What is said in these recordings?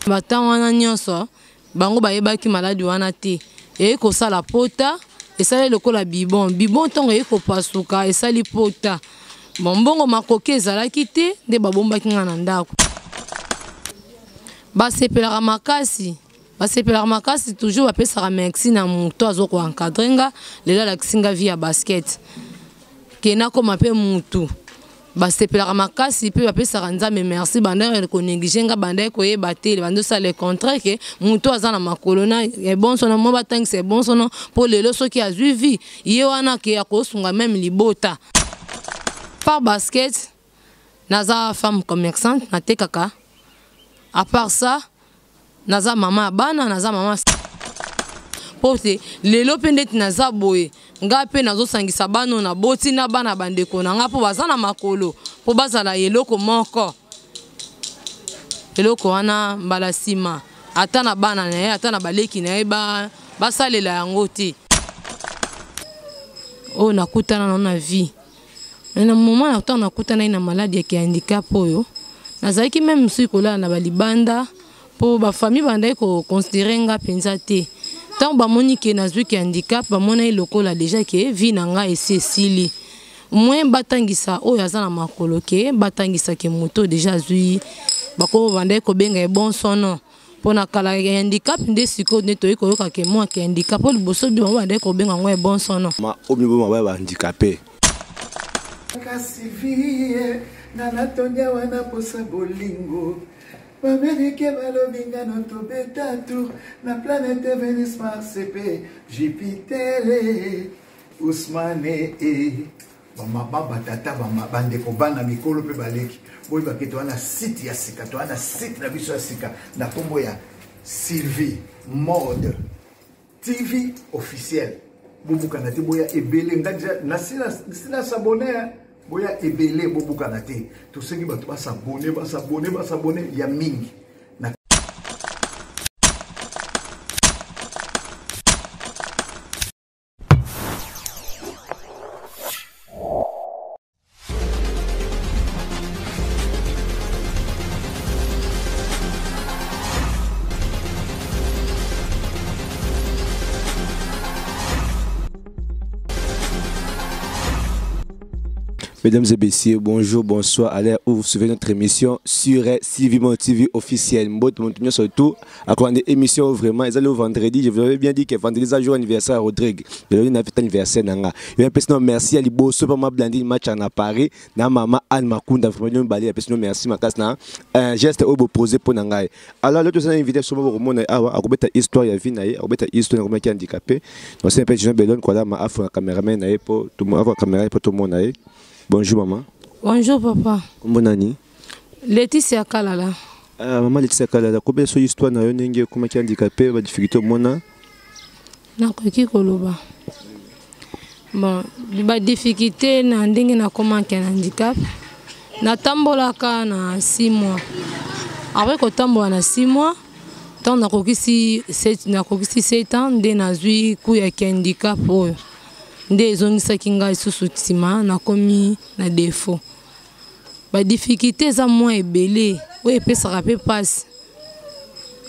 Bata wana nyonso bango bayebaki maladi wana te. Ko sala pota esali lokola bibon. Bibon tongo ko pasuka esali pota. Mbongo makoke ezalaki te nde babombaki nga na ndako. Basepelaka makasi toujours bapesaka merci na mutu azoko encadrer nga lelo alakisinga via basket. Kena koma pe mutu. Basepelaka makasi pe bapesaka nzambe merci banda ko négliger nga banda ko yeba te bando ça le contraire que mutu azana makolona e bon sono mo batang c'est bon sono pour lelo soki azui vie ye wana ke akosunga même libota. Par basket naza femme commerçante na tekaka. À part ça, naza mama bana, naza mama pote lelo pendeti naza boye nga pe nazo sangisa bano na boti na bana bandeko na nga po bazana makolo po bazala yeloko moko eloko wana mbala sima ata na bana na ye ata na baleki na ye basalela yango te o nakutana na vie na moment na temps nakutana na maladie ya handicap oyo nazaki même si kola na balibanda po ba famille banda ko considérer nga penza te tant ba monique nazwi ki handicap ba mona lokola déjà ke vie na nga esesili moins batangisa oyo azana makolo ke batangisa ke moto déjà zui bako banda ko benga e bon sono pona kala handicap nde siko neto ko yoka ke moi ke handicap po liboso bi banda ko benga ngo e bon sono ma omibo ma ba handicapé Kasivie na natonya wana posa bolingo Amerike balobinga no tobetatu na planète Vénus Mars et Jupiter Ousmane mama baba tata mama bande ko bana mikolo pe baleki boy baketo wana site ya sika to wana site na biso ya sika na kombo ya Sylvie Mode TV officiel bobuka na te boya ebele ngaja na sila s'abonner boya ebele bobuka na te to sengi bato basabone ya mingi na Mesdames et messieurs, bonjour, bonsoir. À l'heure où vous suivez notre émission sur Sylvie Mode TV officiel. Moi, surtout, à quoi une émission vraiment, ils allaient au vendredi. Je vous avais bien dit que vendredi, c'est un jour anniversaire à Rodrigue. Je vais inviter anniversaire. Je vais personne merci à Libo, super ma blandi match en Paris. Na maman Anne Makunda, vraiment balé. Personne merci ma casse na. Un geste au beau posé pour nangai. Alors l'autre c'est une invitation pour mon à remettre histoire ya vie naïe, à remettre histoire comment qui handicapé. Donc c'est un peu Jean Bellon quoi là ma afro caméraman naïe pour tout le monde, caméra pour tout le monde naïe. Bonjour maman. Bonjour papa. Comment nani? Laetitia Kalala. Maman Laetitia Kalala, combien de histoire na yo ndenge comment qui handicapé ba difficulté mona? Na koki koloba. Bon, ba difficulté na ndenge na comment qui handicap. Na tambolaka na 6 mois. Après ko tambola na 6 mois, tant na kokisi 7 ans nde nazwi ku ya handicap oyo. Nde ezongisaki ngai susu nsima nakomi na défaut. Ba difficulté za moi ebele oyo epesaka pe pasi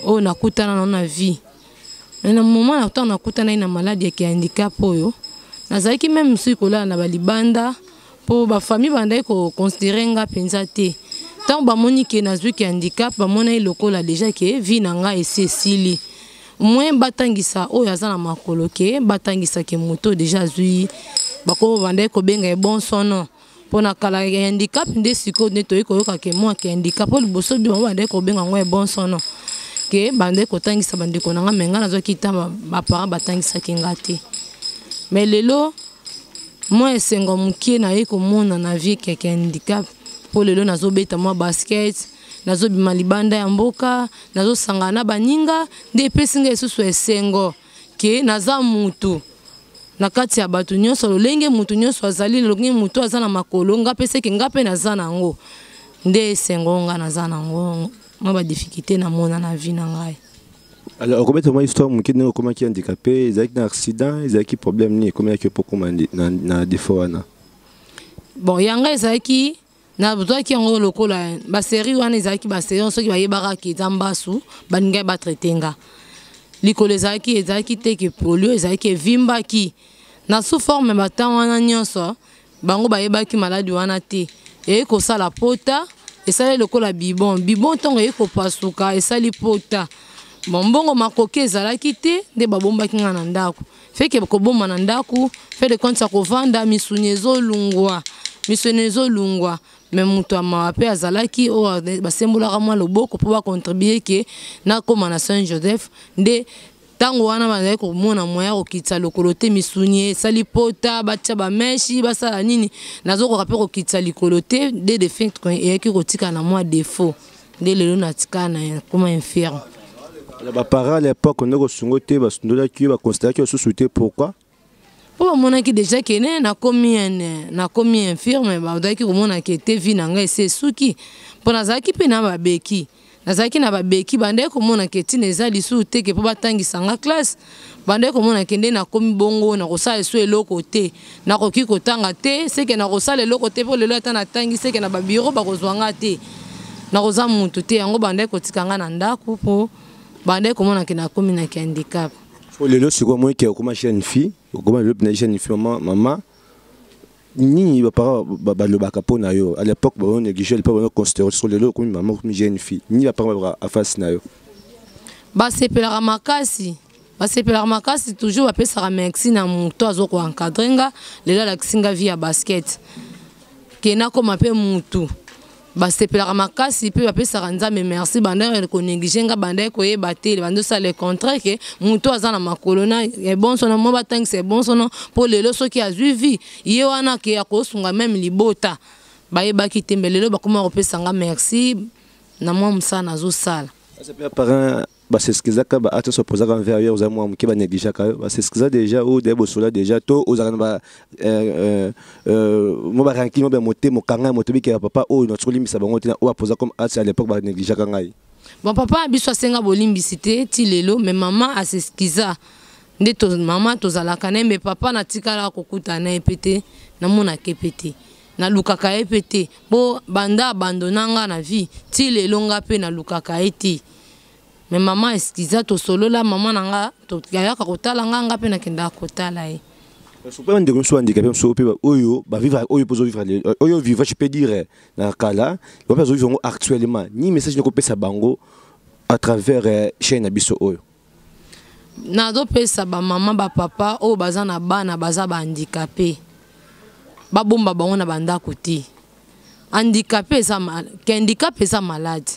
oyo nakutana na vie. Na moment na temps nakutana na maladie ya handicap oyo nazalaki même si kola na balibanda po ba famille banda ko considérer nga penza te. Tant ba monique nazwi ki handicap ba mona lokola déjà ke vie na nga esesili. Moins batangisa oyo azana makolo ke batangisa ke moto déjà zui bako banda ko benga e bon sono pona kala handicap nde siko neto ko yoka ke moi ke handicap po liboso bi banda ko benga ngo e bon sono ke banda ko tangisa bande ko nanga menga nazo kita ba para batangisa ke ngate mais lelo moi esengo mukie na ye ko mona na vie ke handicap po lelo nazo beta moi basket nazo bima libanda ya mboka nazo sangana baninga nde pesinga esusu esengo ke naza mutu na kati ya batu nyonso lolenge mutu nyonso azali lolenge mutu azana makolo nga pese ke nga pe naza nango nde esengo nga naza nango ma ba difficulté na mona na vie na ngai. Alors comment moi histoire mukine comment qui handicapé ils ont un accident ils ont qui problème ni comment qui pour commander na défaut ana. Bon yanga ezaki na bozwaki yango lokola basérie wana ezalaki basérie soki bayebaka eza mbasu baningai batraite nga likolo ezalaki te ke polio ezalaki evimbaki na sous forme batango wana nyonso bango bayebaki maladi wana te eye kosala pota esali lokola bibon ntongo eye kopasuka esali pota mbongo makoki ezalaki te nde babombaki nga na ndako feke kobomba na ndako fe de compte ya kovanda misuni ezolungwa me moto amawa mpe azalaki oyo basembolaka mwa loboko mpo bakontribue ke nakoma na Saint Joseph nde ntango wana bazali komona moya kokitisa lokolo te misuni esali pota batia bameshi basala nini nazokoka mpe kokitisa likolo te nde defect eyaki kotika na mwa défaut nde lelo natika na koma infirme. Les parents à l'époque, on a reçu pourquoi? Pour mon qui déjà qui est na commis infirme, bah qui mon qui était vie n'anga c'est souki. Pour nazaki pe na babeki, nazaki na babeki bande ko mon qui était neza lisu te que pour batangi sanga classe. Bande ko mon qui na commis bongo na kosa eso eloko te, na koki kotanga te, c'est que na kosa eloko te pour le lota na tangi c'est que na ba bureau ba kozwanga te. Na koza muntu te yango bande ko tikanga na ndako po bande ko mon qui na commis na handicap. Pour les lots, c'est quoi moi qui a commencé jeune fille, comment le jeune fille maman ni le bakapo na yo à l'époque on négligeait pas on considérait sur les lots comme maman comme jeune fille ni la pas à face na yo ba sepela makasi toujours apesa sa merci na muto azoko encadrenga lelo la kisinga via basket kena koma pe mutu basepelaka makasi pe bapesaka nzambe merci bandere ko négligenga bandere ko yeba te bando ça le contraire que muto azana makolona e bon sono mo batangi c'est bon sono pour lelo soki azui vie ye wana ke akosunga même libota bayeba ki tembe lelo bakoma kopesanga merci na mo musana zo sala c'est pas parent c'est ce qu'ils ont à se poser envers eux aux moi qui va négliger c'est ce qu'ils ont déjà ou des bossola déjà tout aux arabes moi ranking moi monter mon kanga motobi qui papa oh notre limite ça va monter ou à poser comme à l'époque va négliger kangai bon papa biso senga bolimbisité ti lelo mais maman a c'est ce qu'ils a nde to maman to zala kana mais papa na tikala kokuta na epete na mona kepete na lukaka epete bo banda abandonanga na vie ti lelo nga pe na lukaka eti. Mais maman est-ce to solo la maman nanga to yaka kotala nga pe na kenda kotala e. Parce que on dit que handicapé so pe oyo ba vivre oyo pozo vivre oyo vivre je peux dire na kala ba pozo vivre actuellement ni message ne ko pesa bango à travers chaîne biso oyo. Na do pesa ba maman ba papa o baza na bana baza ba handicapé. Ba bomba bango na banda koti. Handicapé ça handicapé ça malade.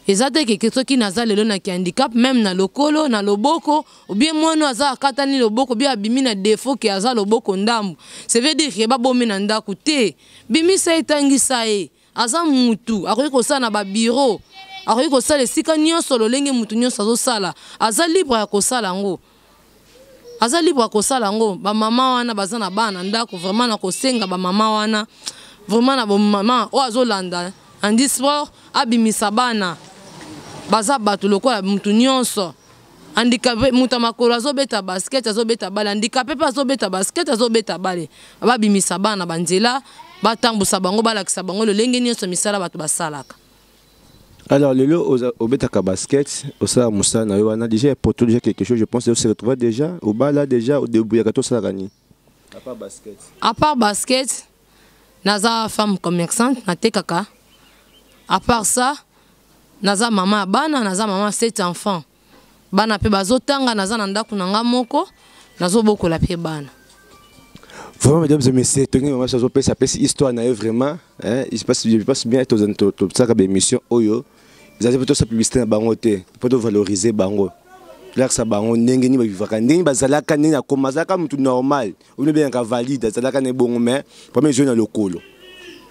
Ezate ke soki naza lelo na ki handicap même na lokolo na loboko ou bien mono aza akatani loboko bien abimi na défaut ke aza loboko ndambu ça veut dire ke ba bomi na ndako te bimi sa etangisa e aza mutu akoki kosala na ba bureau akoki kosala esika nyonso lolenge mutu nyonso azosala aza libre ya kosala ngo ba mama wana baza na bana ndako vraiment na kosenga ba mama wana vraiment na ba mama o azolanda andi sport abimisa bana baza bato lokola mutu nyonso handicapé muta makolo azobeta basket azobeta bale handicapé pe azobeta basket azobeta bale babimisa bana banzela batambusa bango balakisa bango lolenge nyonso misala bato basalaka. Alors lelo obetaka basket osala musana yo wana déjà pour tout déjà quelque chose je pense que se retrouver déjà au bas là déjà au début ya kato sala gani à part basket naza femme commerçante natekaka. À part ça, naza maman bana, naza maman 7 enfants. Bana pe bazotanga naza na ndako nanga moko, nazo boko la pe bana. Vraiment mesdames et messieurs, tenez maman ça pèse histoire na vraiment, hein, il se passe bien to ça comme émission oyo. Ils avaient plutôt sa publicité na bango te, plutôt valoriser bango. Là ça bango ndenge ni ba vivaka ndenge bazalaka ndenge na komazaka mutu normal, ou bien ka valide, zalaka ne bon mais premier jeune na lokolo.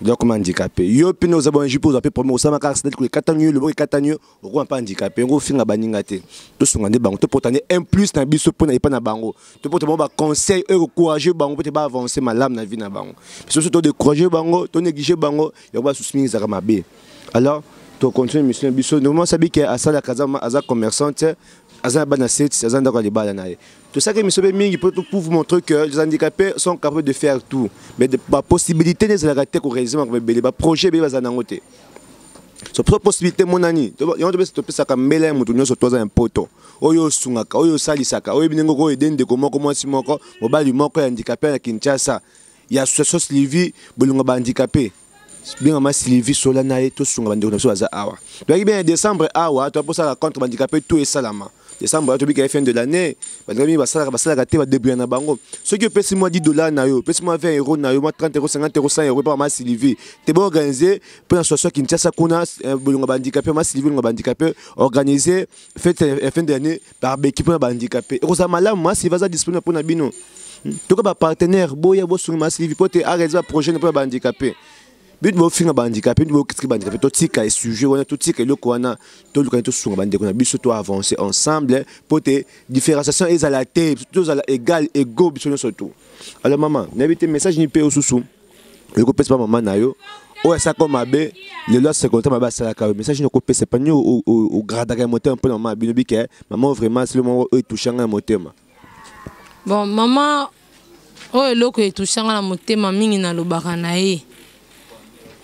Donc comme handicapé yo pe nous avons un pour appeler premier osama car c'est que katanyo le bon katanyo on pas handicapé on finga baninga te to songande bango to potane un plus na biso pour na pas na bango to potane ba conseil et encourager bango peut pas avancer malam na vie na bango surtout to décourager bango to négliger bango yo ba soutenir za mabe alors to continue mission biso nous sabi que à ça la casa aza commerçante Azan bana set, azan d'accord les balles naïe. Tout ça que monsieur Mingi pour vous montrer que les handicapés sont capables de faire tout. Mais de la possibilité de la rater au réalisme avec les projets bébé zanangote. So possibilité mon ani. Yon doit se ça comme mêler mon tout sur toi un poteau. Oyo sungaka, oyo salisaka, oyo binengo ko edende ko moko simoko, mobali moko handicapé na Kinshasa. Il y a association Sylvie bolunga ba handicapé. Bien ma Sylvie sola naïe tout sunga bande ko za awa. Donc bien décembre awa, tu as pour ça contre handicapé tout et salama. Décembre, tu as fin de l'année, tu as débrouillé na bango. Ceux qui payent moi $10 na yo, payent moi 20 euros na yo, moi 30 euros, 50 euros, 100 euros par ma Sylvie. Tu es organisé pour la situation qui tient kuna bolunga handicapé, ma Sylvie bolunga handicapé, organisé fin de l'année par équipe handicapé. Rosamala moi si vas disponible pour na bino. Tu as partenaire, boya bo sur ma Sylvie pour te arrêter projet pour handicapé. But mo finga handicapé, mo qu'est-ce que handicapé, to tika et sujet, on a tout tika le koana, to le kanto sur bande qu'on a biso to avancer ensemble pour te différenciation est à la tête, tous à la égal égaux biso surtout. Alors maman, n'habite message ni pe au sous. Le ko pèse pas maman na yo. O ça comme abe, le lot secondaire ma ba ça la message ni ko pèse pas ni au gradaka moteur un peu maman bino bi que maman vraiment c'est le moment où touchant un moteur. Bon maman o eloko touchant na motema mingi na lobaka na ye.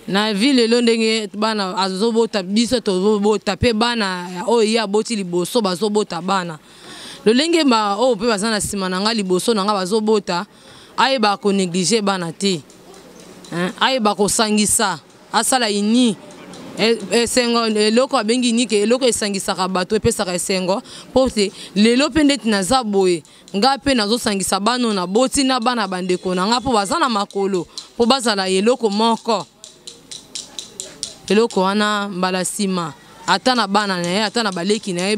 Na ville lo ndenge bana azobota biso tozobota pe bana o ya boti liboso bazobota bana lo lenge ba o pe bazana sima na nga liboso na nga bazobota aye ba ko négliger bana te aye ba ko sangisa asala ini esengo eloko abengi ni ke eloko esangisaka bato epesaka esengo pote lelo pe ndeti naza boye nga pe nazosangisa bano na boti na bana bandeko na nga po bazana makolo po bazala eloko moko. Eloko wana mbala sima ata na bana na ye ata na baleki na ye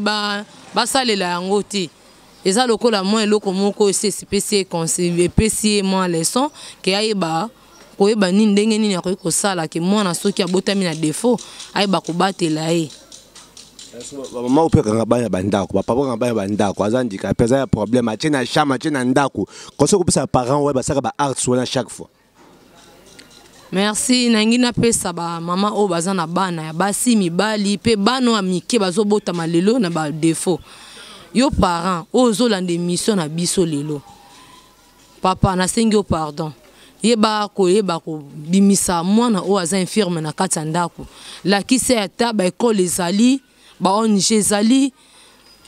basalela yango te eza lokola mo eloko moko esipesi conseil epesi mo leçon ke ayeba koyeba nini ndenge nini akoki kosala ke mwana soki abotami na défaut ayeba kobatela ye. Maman ou peut quand bana bandako papa quand bana bandako azandi ka pesa ya problème atie na chambre atie na ndako quand ça ko sa parents ouais ba ça ba art soin chaque fois. Merci nangina pesa ba mama o bazana bana ya basi mibali pe bano amike bazobota malelo na ba défaut. Yo parents ozolande mission na biso lelo. Papa na sengi pardon. Yeba ko bimisa mwana o aza infirme na kati ndako. La kisi ata ba école ezali, ba ONG ezali,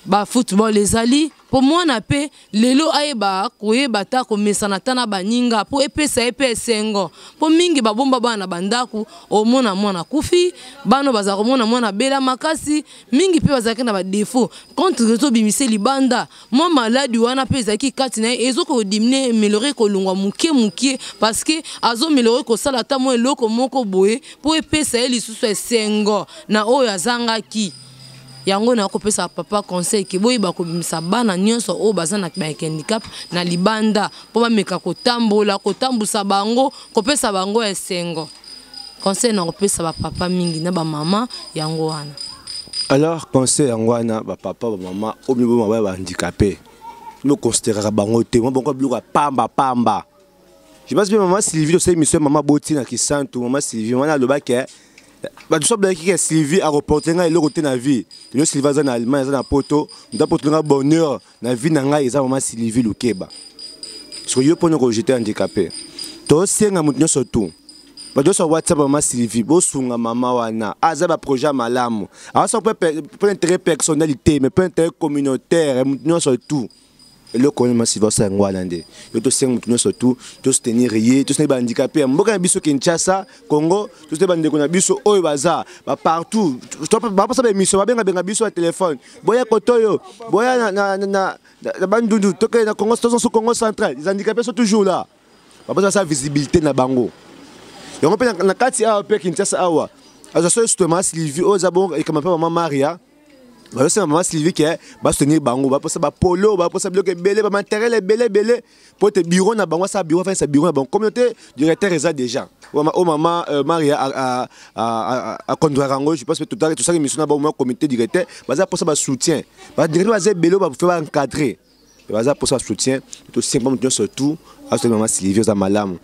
ba football ezali. Pour moi na pe lelo ayeba koyeba ta ko mesana tana baninga po epesa sengo po mingi babomba bana bandaku o mona mwana kufi bano baza ko mona bela makasi mingi pe bazaka na ba défaut contre rezo bimise libanda moi maladi wana pe zaki kati na ezoko diminuer améliorer ko lungwa mukie parce que azo améliorer ko sala ta mo eloko moko boye po epesa lisusu sengo na oyo azanga ki yango na kopesa papa conseil ke boyi ba ko bimisa bana nyonso o bazana ba handicap na libanda po ba meka ko tambusa bango kopesa bango esengo conseil na kopesa ba papa mingi na ba mama yango wana. Alors conseil yango wana ba papa ba mama o mibo ba handicapé no considérer bango te mo bongo bluka pamba. Je pense bien maman Sylvie c'est monsieur maman Boti na Kisantu maman Sylvie wana loba ke bah tu sais bien que Sylvie a reporté nga eloko te na vie. Le Sylvie za na Allemagne za na poto, nda poto nga bonheur na vie na nga eza maman Sylvie Lukeba. So yo pono ko j'étais handicapé. To senga mutu surtout. Ba do so WhatsApp maman Sylvie bo sunga mama wana. Aza ba projet malamu. Alors ça peut intérêt personnalité mais pas intérêt communautaire mutu surtout. Le connaît Sylvie ça ngwalande. Yo to senga mutu surtout, to soutenir rier, to senga handicapé. Mboka biso Kinshasa, Congo, to senga bande kona biso oyo baza, ba partout. Ba pas ça émission, ba benga biso à téléphone. Boya kotoyo, boya na bandundu, to na Congo, to sur Congo central. Les handicapés sont toujours là. Ba pas ça visibilité na bango. Yo pe na kati a pe Kinshasa awa. Azo so ma Sylvie o zabon et comme maman Maria. Bah c'est maman Sylvie qui va soutenir bango va passer ba polo va passer bloquer belé ba matériel belé pour te bureau na bango ça bureau faire ça bureau bon communauté directeur ça déjà o maman Maria a conduire rango je pense que tout ça émission na ba comité directeur va ça pour ça ba soutien va directeur va belé va faire encadrer baza pour ça soutien to simplement surtout à ce moment Sylvie za malamu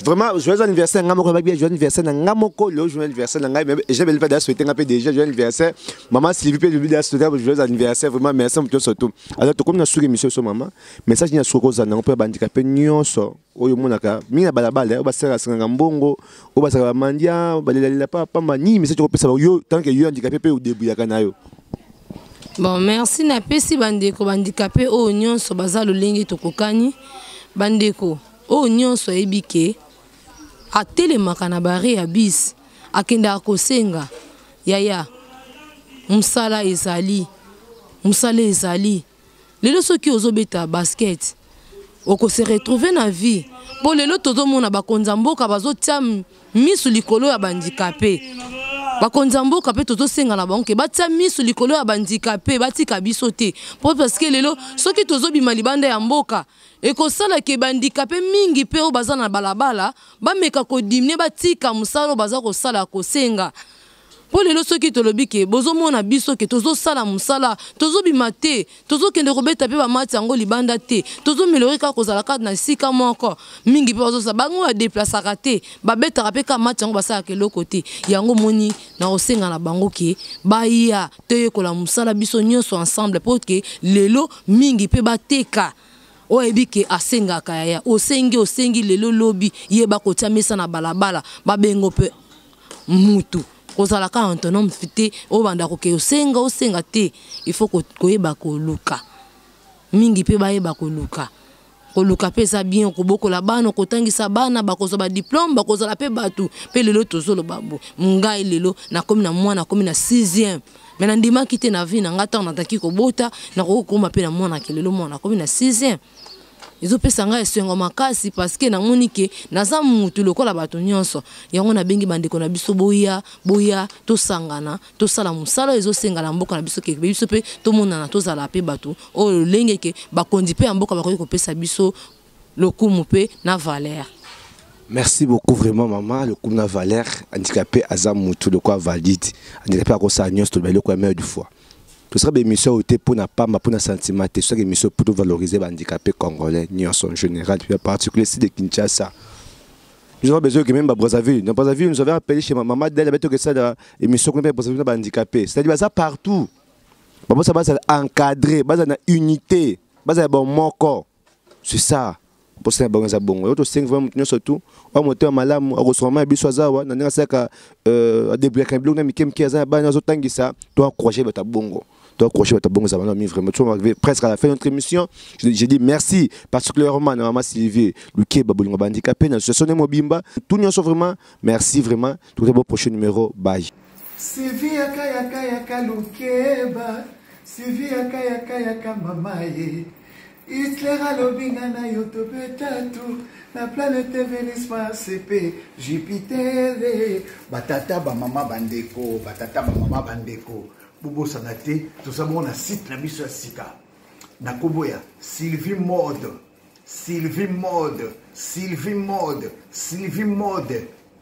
vraiment joyeux anniversaire ngamoko ba bien joyeux anniversaire na ngamoko le joyeux anniversaire na ngai j'ai belle pas de souhaiter un peu déjà joyeux anniversaire maman Sylvie peut lui dire souhaiter joyeux anniversaire vraiment merci pour surtout alors to comme na sur émission so maman message ni soko za na pe bandikape nyonso oyo monaka mina balabala ba sera sanga mbongo o ba sera mandia balela pa mani message ko pesa yo tant que yo handicapé pe au début ya kana yo. Bon, merci na pesi bandeko bandicapé o nyonso baza lolengi tokokani bandeko o nyonso ebike atelemaka na bare ya bis akenda kosenga yaya musala ezali lelo soki ozobeta basket oko se retrouver na vie po lelo tozomona bakonza mboka bazotia misu likolo ya bandicapé bakonza mboka pe tozosenga na banke batia misu likolo ya bandicapé batika biso te po parce que lelo soki tozobima libanda ya mboka ekosala ke bandicapé mingi pe o baza na balabala bameka kodimne batika musalo baza kosala kosenga po lelo soki tolobi ke bozomona biso ke tozosala musala tozobima te tozokende kobeta pe bamati yango libanda te tozoméliorer ka kozala kati na sika moko mingi pe bazosala bango ya déplaçaka te babetaka pe ka mati yango basalaka eloko te yango moni na kosenga na bango ke baya toyekola musala biso nyonso ensemble po ke lelo mingi pe bateka oyebi ke asengaka yaya osengi lelo lobi yeba kotia mesa na balabala babengo pe mutu kozala ka autonome fité o banda ko ke osenga te il faut koyeba koluka mingi pe bayeba koluka pe sa bien ko bokola bana kotangisa bana bakozo ba diplôme bakozala pe batu pe lelo tozolo babo ngai lelo na komi na mwana komi na 6e mais na ndima kite na vie na ngata na taki ko bota na ko koma pe na mwana kelelo mwana komi na 6e izo pesa nga esengo makasi parce que na monike naza mutu lokola bato nyonso yango na bengi bandeko na biso boya to sangana to sala musala ezo senga na mboka na biso ke biso pe to monana to zala pe bato o lenge ke bakondi pe mboka bakoki ko pesa biso lokumu pe na valeur. Merci beaucoup vraiment maman le kumu na valeur handicapé aza mutu le quoi valide handicapé a ko sa nyonso to belo ko meilleur du fois. Ce sera des missions pour n'a pas pour un sentiment, ce sera des missions pour valoriser les handicapés congolais, en général, en particulier ici de Kinshasa. Nous avons besoin que même à Brazzaville, nous avons appelé chez ma maman dès la que ça l'émission qu'on appelle Brazzaville handicapé. C'est-à-dire ça partout. Ça va encadré, ça va unité, ça va bon moko. C'est ça. Pour ça bon ça bon. Autre 5 vraiment surtout, on monter malamu, on ressemble biso zawa, na nanga saka débloquer bloc na mikem kiaza ba na zotangisa, toi accrocher votre bongo. Donc, ça va vraiment presque à la fin de notre émission. J'ai dit merci particulièrement à Maman Sylvie, Luké Baboulunga handicapé, dans l'association de Mobimba. Tout le monde vraiment, merci vraiment. Tout le bon prochain numéro, bye. Sylvie Yaka Lukeba, Sylvie Yaka Mamaye, Hitler a lobinga na yotobetatu, na planète Vénus ma CP, Jupiter, Batata Bamama Bandeko, Batata Bamama Bandeko. Bobo Sanate, tout ça on a site na biso sika. Na koboya Sylvie Mode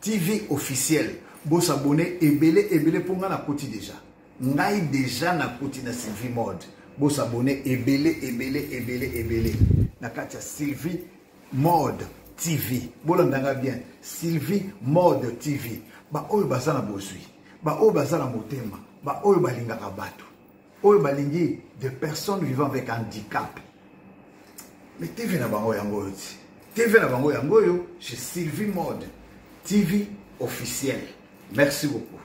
TV officiel. Bo s'abonner ebele pour nga na koti déjà. Ngai déjà na koti na Sylvie Mode. Bo s'abonner ebele. Na katia Sylvie Mode TV. Bolondanga bien. Sylvie Mode TV. Ba oyo basana bosui. Ba oyo basana motema. Ba oyo balingaka bato. Oyo balingi des personnes vivant avec handicap. Mais TV na bango yango yoti. TV na bango yango yo chez Sylvie Mode TV officiel. Merci beaucoup.